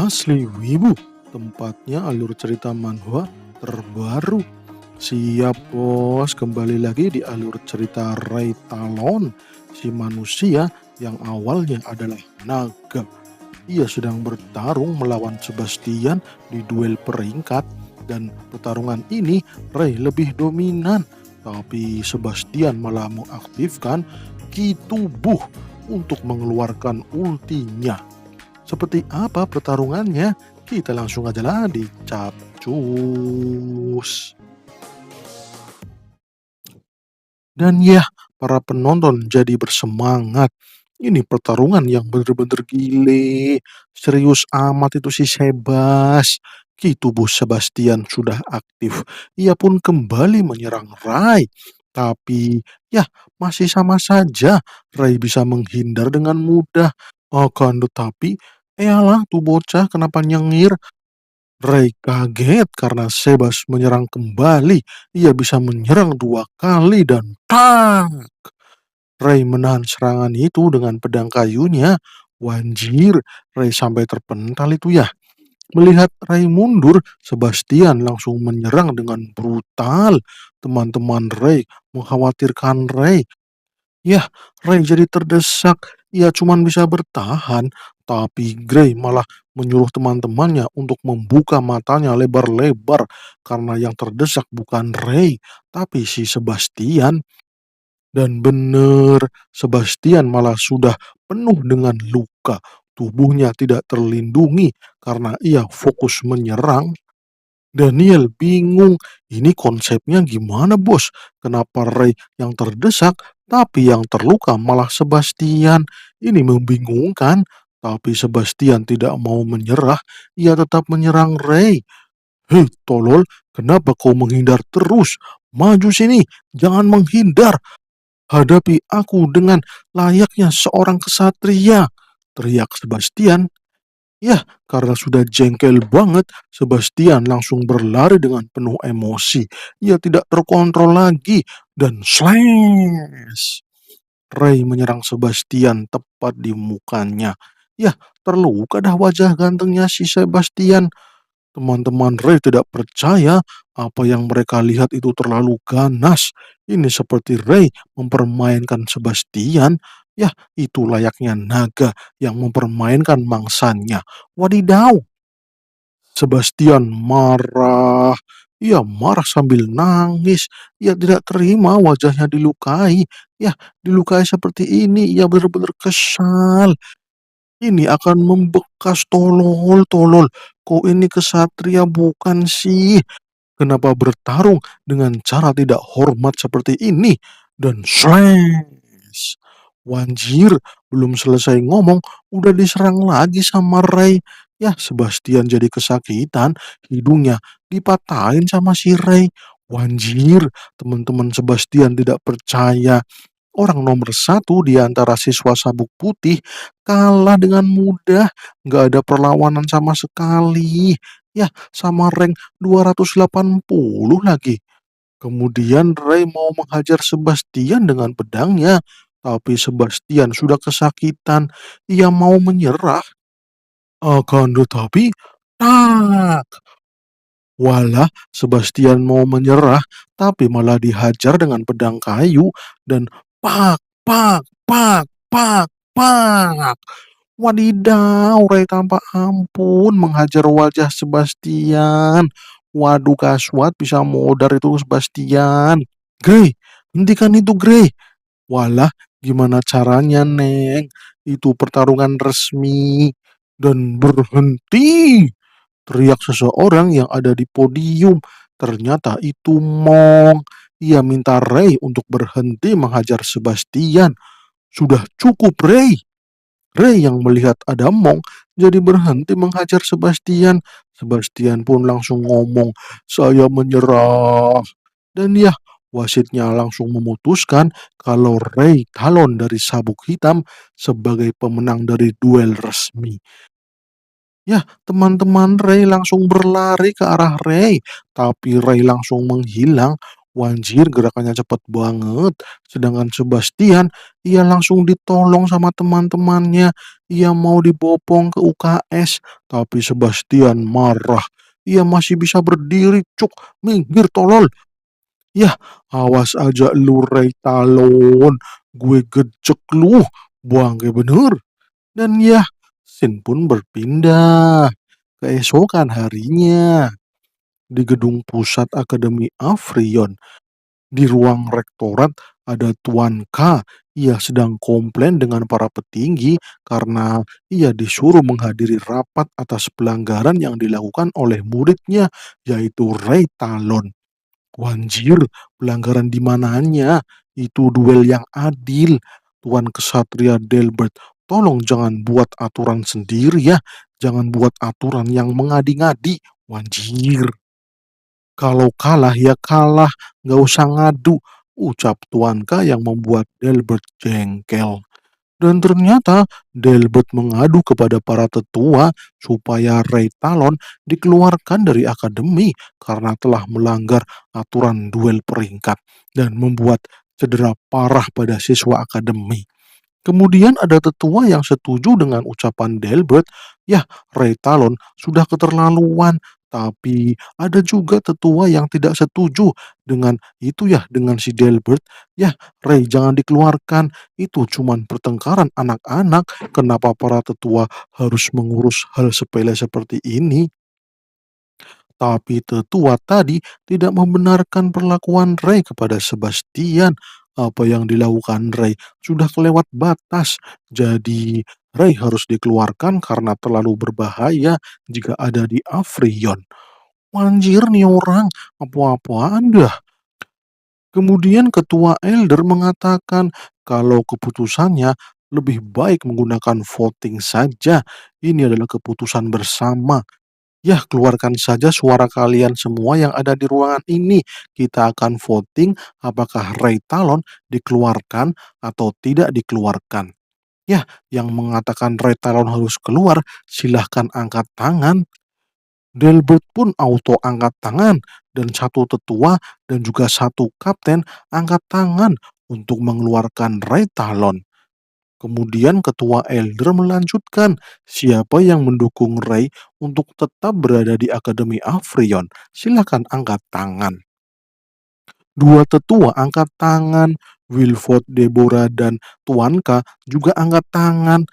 Asli Wibu, tempatnya alur cerita manhwa terbaru. Siap bos, kembali lagi di alur cerita Ray Talon, si manusia yang awalnya adalah naga. Ia sedang bertarung melawan Sebastian di duel peringkat, dan pertarungan ini Ray lebih dominan. Tapi Sebastian malah mengaktifkan ki tubuh untuk mengeluarkan ultinya. Seperti apa pertarungannya? Kita langsung aja lah dicapcus. Dan ya, para penonton jadi bersemangat. Ini pertarungan yang bener-bener gile. Serius amat itu si Sebas. Ki tubuh Sebastian sudah aktif. Ia pun kembali menyerang Rai. Tapi ya masih sama saja. Rai bisa menghindar dengan mudah. Akan tetapi, eyalah tuh bocah kenapa nyengir. Ray kaget karena Sebas menyerang kembali. Ia bisa menyerang dua kali dan tang! Ray menahan serangan itu dengan pedang kayunya. Wanjir, Ray sampai terpental itu ya. Melihat Ray mundur, Sebastian langsung menyerang dengan brutal. Teman-teman Ray mengkhawatirkan Ray. Yah, Ray jadi terdesak. Ia cuma bisa bertahan, tapi Gray malah menyuruh teman-temannya untuk membuka matanya lebar-lebar karena yang terdesak bukan Ray, tapi si Sebastian. Dan bener, Sebastian malah sudah penuh dengan luka. Tubuhnya tidak terlindungi karena ia fokus menyerang. Daniel bingung, ini konsepnya gimana bos? Kenapa Ray yang terdesak, tapi yang terluka malah Sebastian? Ini membingungkan, tapi Sebastian tidak mau menyerah, ia tetap menyerang Ray. Hei tolol, kenapa kau menghindar terus? Maju sini, jangan menghindar. Hadapi aku dengan layaknya seorang kesatria, teriak Sebastian. Ya, karena sudah jengkel banget, Sebastian langsung berlari dengan penuh emosi. Ia tidak terkontrol lagi dan slash. Ray menyerang Sebastian tepat di mukanya. Ya, terluka dah wajah gantengnya si Sebastian. Teman-teman Ray tidak percaya apa yang mereka lihat itu terlalu ganas. Ini seperti Ray mempermainkan Sebastian. Ya, itu layaknya naga yang mempermainkan mangsanya. Wadidaw, Sebastian marah. Ia marah sambil nangis. Ia tidak terima wajahnya dilukai. Ya, dilukai seperti ini. Ia benar-benar kesal. Ini akan membekas tolol-tolol. Kau ini kesatria bukan sih? Kenapa bertarung dengan cara tidak hormat seperti ini? Dan slash. Wanjir, belum selesai ngomong, udah diserang lagi sama Ray. Ya, Sebastian jadi kesakitan, hidungnya dipatahin sama si Ray. Wanjir, teman-teman Sebastian tidak percaya. Orang nomor satu di antara siswa sabuk putih kalah dengan mudah, nggak ada perlawanan sama sekali. Ya, sama rank 280 lagi. Kemudian Ray mau menghajar Sebastian dengan pedangnya, tapi Sebastian sudah kesakitan. Ia mau menyerah, akan tetapi tak. Walah, Sebastian mau menyerah, tapi malah dihajar dengan pedang kayu dan pak, pak, pak, pak, pak. Wadidaw, Ray tanpa ampun menghajar wajah Sebastian. Waduh, kaswat bisa modar itu Sebastian. Grey, hentikan itu Grey. Walah, gimana caranya, Neng? Itu pertarungan resmi. Dan berhenti, teriak seseorang yang ada di podium. Ternyata itu Mong. Ia minta Ray untuk berhenti menghajar Sebastian. Sudah cukup, Ray. Ray yang melihat ada Mong jadi berhenti menghajar Sebastian. Sebastian pun langsung ngomong, saya menyerah. Dan ya, wasitnya langsung memutuskan kalau Ray Talon dari Sabuk Hitam sebagai pemenang dari duel resmi. Ya, teman-teman Ray langsung berlari ke arah Ray, tapi Ray langsung menghilang. Wanjir gerakannya cepet banget. Sedangkan Sebastian, ia langsung ditolong sama teman-temannya. Ia mau dibopong ke UKS, tapi Sebastian marah. Ia masih bisa berdiri, cuk. Minggir tolol. Yah, awas aja lu Ray Talon. Gue gejek lu. Bangke bener. Dan ya, scene pun berpindah. Keesokan harinya, di gedung pusat Akademi Afrion, di ruang rektorat ada Tuan K. Ia sedang komplain dengan para petinggi karena ia disuruh menghadiri rapat atas pelanggaran yang dilakukan oleh muridnya, yaitu Ray Talon. Wanjir, pelanggaran di mananya? Itu duel yang adil. Tuan Kesatria Delbert, tolong jangan buat aturan sendiri ya. Jangan buat aturan yang mengadi-ngadi. Wanjir. Kalau kalah ya kalah, nggak usah ngadu, ucap Tuanka yang membuat Delbert jengkel. Dan ternyata Delbert mengadu kepada para tetua supaya Ray Talon dikeluarkan dari akademi karena telah melanggar aturan duel peringkat dan membuat cedera parah pada siswa akademi. Kemudian ada tetua yang setuju dengan ucapan Delbert, ya Ray Talon sudah keterlaluan, tapi ada juga tetua yang tidak setuju dengan itu ya dengan si Delbert, ya Ray jangan dikeluarkan, itu cuman pertengkaran anak-anak, kenapa para tetua harus mengurus hal sepele seperti ini? Tapi tetua tadi tidak membenarkan perlakuan Ray kepada Sebastian. Apa yang dilakukan Ray sudah kelewat batas. Jadi Ray harus dikeluarkan karena terlalu berbahaya jika ada di Afrion. Manjir nih orang, apa-apaan dah. Kemudian ketua Elder mengatakan kalau keputusannya lebih baik menggunakan voting saja. Ini adalah keputusan bersama. Yah, keluarkan saja suara kalian semua yang ada di ruangan ini. Kita akan voting apakah Ray Talon dikeluarkan atau tidak dikeluarkan. Yah, yang mengatakan Ray Talon harus keluar, silahkan angkat tangan. Delbert pun auto angkat tangan, dan satu tetua dan juga satu kapten angkat tangan untuk mengeluarkan Ray Talon. Kemudian ketua Elder melanjutkan, siapa yang mendukung Ray untuk tetap berada di Akademi Afrion? Silakan angkat tangan. Dua tetua angkat tangan, Wilford, Deborah, dan Tuanka juga angkat tangan.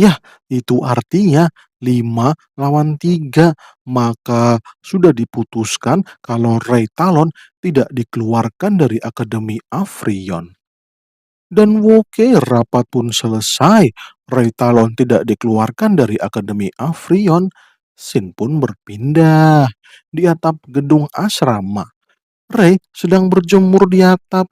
Yah, itu artinya 5 lawan 3. Maka sudah diputuskan kalau Ray Talon tidak dikeluarkan dari Akademi Afrion. Dan woke rapat pun selesai. Ray Talon tidak dikeluarkan dari Akademi Afrion. Sin pun berpindah di atap gedung asrama. Ray sedang berjemur di atap.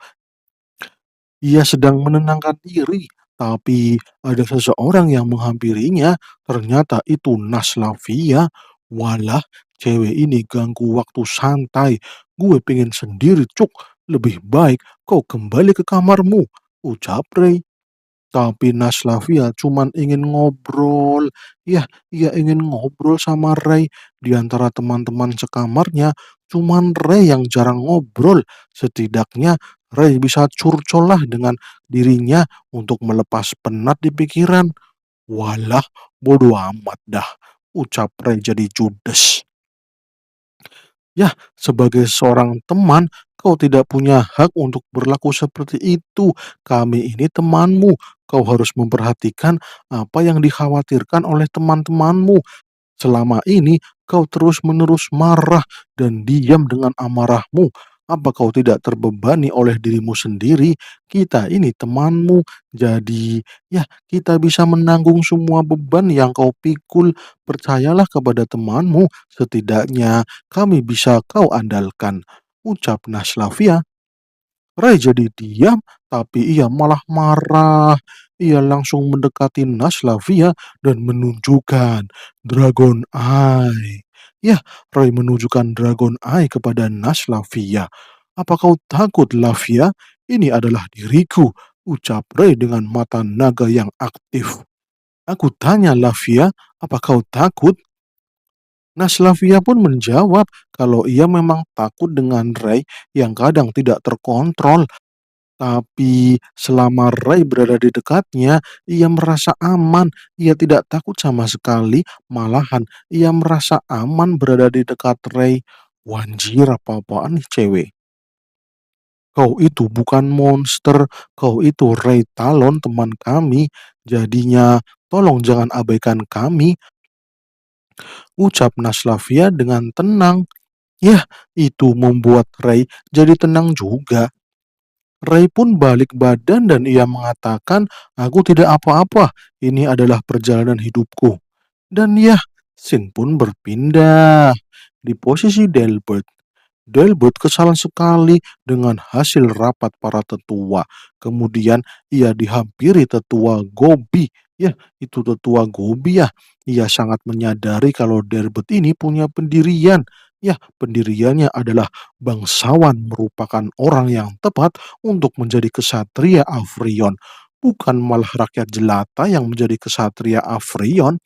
Ia sedang menenangkan diri, tapi ada seseorang yang menghampirinya. Ternyata itu Naslavia. Walah, cewek ini ganggu waktu santai. Gue pengen sendiri, cuk. Lebih baik kau kembali ke kamarmu, ucap Ray. Tapi Naslavia cuman ingin ngobrol. Ya, ia ingin ngobrol sama Ray. Di antara teman-teman sekamarnya, cuman Ray yang jarang ngobrol. Setidaknya Ray bisa curcol lah dengan dirinya untuk melepas penat di pikiran. Walah, bodoh amat dah, ucap Ray jadi judes. Ya, sebagai seorang teman, kau tidak punya hak untuk berlaku seperti itu. Kami ini temanmu. Kau harus memperhatikan apa yang dikhawatirkan oleh teman-temanmu. Selama ini kau terus-menerus marah dan diam dengan amarahmu. Apa kau tidak terbebani oleh dirimu sendiri? Kita ini temanmu, jadi ya kita bisa menanggung semua beban yang kau pikul. Percayalah kepada temanmu, setidaknya kami bisa kau andalkan. Ucap Naslavia. Ray jadi diam, tapi ia malah marah. Ia langsung mendekati Naslavia dan menunjukkan Dragon Eye. Ya, Ray menunjukkan Dragon Eye kepada Naslavia. Apa kau takut, Lavia? Ini adalah diriku, ucap Ray dengan mata naga yang aktif. Aku tanya Lavia, apa kau takut? Naslavia pun menjawab kalau ia memang takut dengan Ray yang kadang tidak terkontrol. Tapi selama Ray berada di dekatnya, ia merasa aman. Ia tidak takut sama sekali, malahan ia merasa aman berada di dekat Ray. Wanjir, apa-apaan nih cewek. Kau itu bukan monster, kau itu Ray Talon teman kami. Jadinya tolong jangan abaikan kami, ucap Naslavia dengan tenang. Yah, itu membuat Ray jadi tenang juga. Ray pun balik badan dan ia mengatakan, aku tidak apa-apa, ini adalah perjalanan hidupku. Dan ya, scene pun berpindah. Di posisi Delbert, Delbert kesal sekali dengan hasil rapat para tetua. Kemudian ia dihampiri tetua Gobi. Ya, itu tetua Gobi ya. Ia sangat menyadari kalau Delbert ini punya pendirian. Ya, pendiriannya adalah bangsawan merupakan orang yang tepat untuk menjadi kesatria Afrion. Bukan malah rakyat jelata yang menjadi kesatria Afrion.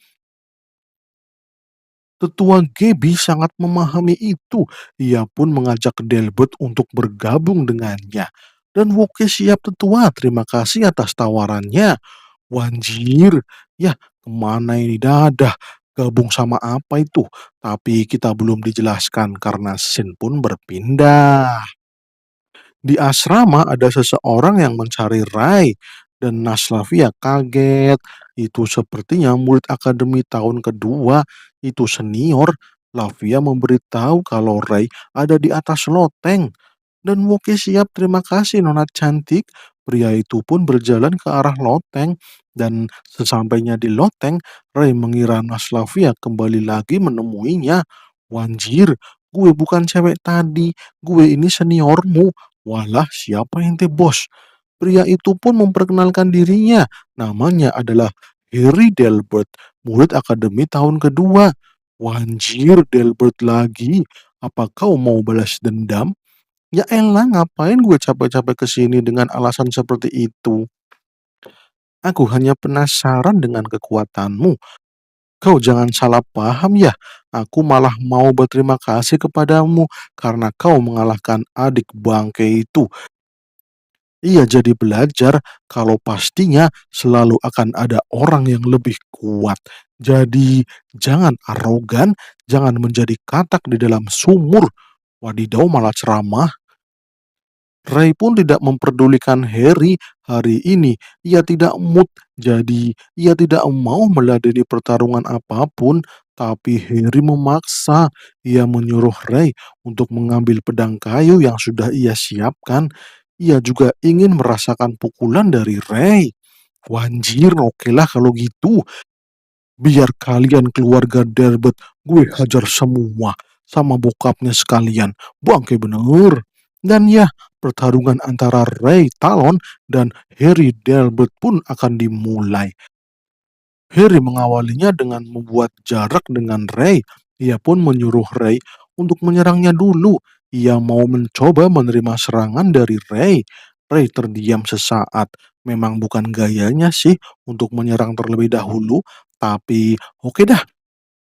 Tetua Gebi sangat memahami itu. Ia pun mengajak Delbert untuk bergabung dengannya. Dan Woke siap tetua, terima kasih atas tawarannya. Wanjir, ya kemana ini dadah? Gabung sama apa itu? Tapi kita belum dijelaskan karena scene pun berpindah. Di asrama ada seseorang yang mencari Rai dan Naslavia kaget. Itu sepertinya murid akademi tahun kedua, itu senior. Lavia memberitahu kalau Rai ada di atas loteng. Dan Woke siap terima kasih nona cantik. Pria itu pun berjalan ke arah loteng. Dan sesampainya di loteng, Ray mengira Naslavia kembali lagi menemuinya. Wanjir, gue bukan cewek tadi. Gue ini seniormu. Walah, siapa ente bos? Pria itu pun memperkenalkan dirinya. Namanya adalah Harry Delbert, murid akademi tahun kedua. Wanjir, Delbert lagi. Apa kau mau balas dendam? Ya elah, ngapain gue capek-capek ke sini dengan alasan seperti itu? Aku hanya penasaran dengan kekuatanmu. Kau jangan salah paham ya. Aku malah mau berterima kasih kepadamu karena kau mengalahkan adik bangke itu. Ia jadi belajar kalau pastinya selalu akan ada orang yang lebih kuat. Jadi jangan arogan, jangan menjadi katak di dalam sumur. Wadidaw, malah ceramah. Ray pun tidak memperdulikan Harry hari ini. Ia tidak mood, jadi ia tidak mau meladeni pertarungan apapun. Tapi Harry memaksa. Ia menyuruh Ray untuk mengambil pedang kayu yang sudah ia siapkan. Ia juga ingin merasakan pukulan dari Ray. Wanjir, okelah kalau gitu. Biar kalian keluarga Delbert gue hajar semua sama bokapnya sekalian. Bangke bener. Dan ya, pertarungan antara Ray Talon dan Harry Delbert pun akan dimulai. Harry mengawalinya dengan membuat jarak dengan Ray. Ia pun menyuruh Ray untuk menyerangnya dulu. Ia mau mencoba menerima serangan dari Ray. Ray terdiam sesaat. Memang bukan gayanya sih untuk menyerang terlebih dahulu, tapi oke dah.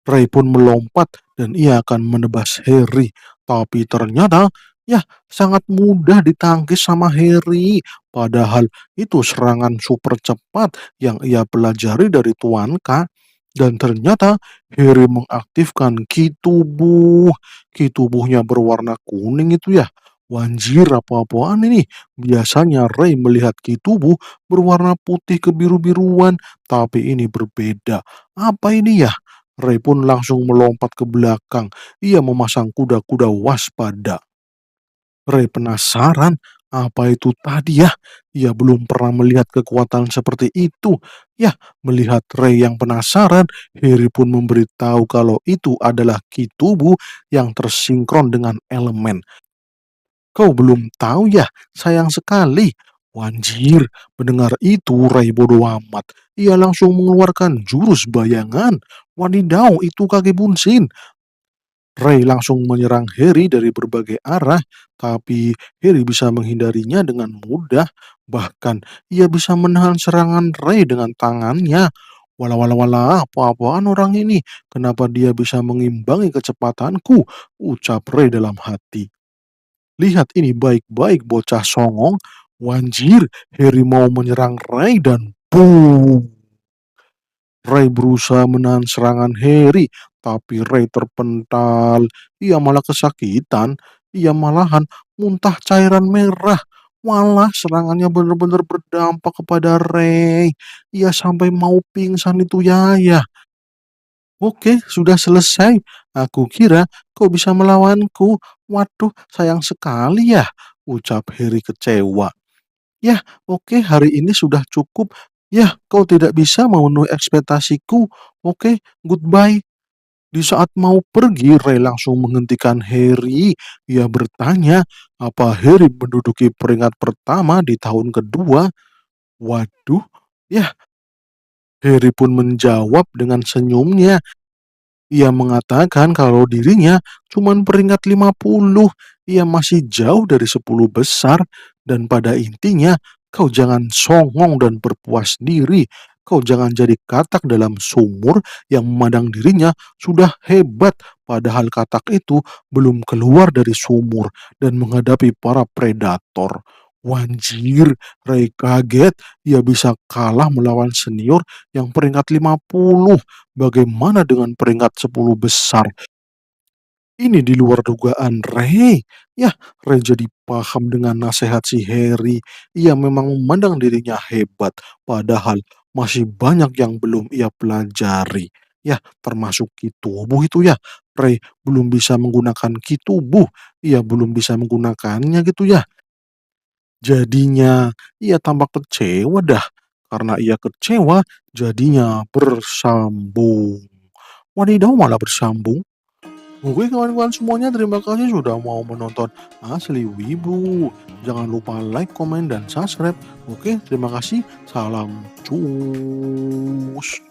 Ray pun melompat dan ia akan menebas Harry. Tapi ternyata, ya sangat mudah ditangkis sama Harry. Padahal itu serangan super cepat yang ia pelajari dari Tuan K. Dan ternyata Harry mengaktifkan ki tubuh. Ki tubuhnya berwarna kuning itu ya. Wanjir, apa-apaan ini? Biasanya Ray melihat ki tubuh berwarna putih kebiru-biruan. Tapi ini berbeda. Apa ini ya? Ray pun langsung melompat ke belakang. Ia memasang kuda-kuda waspada. Ray penasaran, apa itu tadi ya? Ia belum pernah melihat kekuatan seperti itu. Ya, melihat Ray yang penasaran, Harry pun memberitahu kalau itu adalah ki tubuh yang tersinkron dengan elemen. Kau belum tahu ya? Sayang sekali. Wanjir, mendengar itu Ray bodoh amat. Ia langsung mengeluarkan jurus bayangan. Wadidaw, itu kaki bunsin. Ray langsung menyerang Harry dari berbagai arah, tapi Harry bisa menghindarinya dengan mudah. Bahkan ia bisa menahan serangan Ray dengan tangannya. "Walah walah walah, apa-apaan orang ini? Kenapa dia bisa mengimbangi kecepatanku?" ucap Ray dalam hati. "Lihat ini baik-baik bocah songong." Wanjir, Harry mau menyerang Ray dan boom! Ray berusaha menahan serangan Harry, tapi Ray terpental. Ia malah kesakitan. Ia malahan muntah cairan merah. Walah, serangannya benar-benar berdampak kepada Ray. Ia sampai mau pingsan itu ya. Oke, sudah selesai. Aku kira kau bisa melawanku. Waduh, sayang sekali ya, ucap Harry kecewa. Yah, oke, hari ini sudah cukup. Yah, kau tidak bisa memenuhi ekspektasiku. Oke, goodbye. Di saat mau pergi, Ray langsung menghentikan Harry. Ia bertanya, apa Harry menduduki peringkat pertama di tahun kedua? Waduh, yah, Harry pun menjawab dengan senyumnya. Ia mengatakan kalau dirinya cuma peringkat 50. Ia masih jauh dari 10 besar, dan pada intinya kau jangan songong dan berpuas diri. Kau jangan jadi katak dalam sumur yang memandang dirinya sudah hebat, padahal katak itu belum keluar dari sumur dan menghadapi para predator. Wanjir, Ray kaget ia bisa kalah melawan senior yang peringkat 50. Bagaimana dengan peringkat 10 besar? Ini di luar dugaan Ray. Yah, Ray jadi paham dengan nasihat si Harry. Ia memang memandang dirinya hebat, padahal masih banyak yang belum ia pelajari. Yah, termasuk ki tubuh itu ya. Ray belum bisa menggunakan ki tubuh. Ia belum bisa menggunakannya gitu ya. Jadinya ia tampak kecewa dah. Karena ia kecewa, jadinya bersambung. Wadidaw, malah bersambung. Oke kawan-kawan semuanya, terima kasih sudah mau menonton Asli Wibu. Jangan lupa like, komen, dan subscribe. Oke, terima kasih. Salam cus.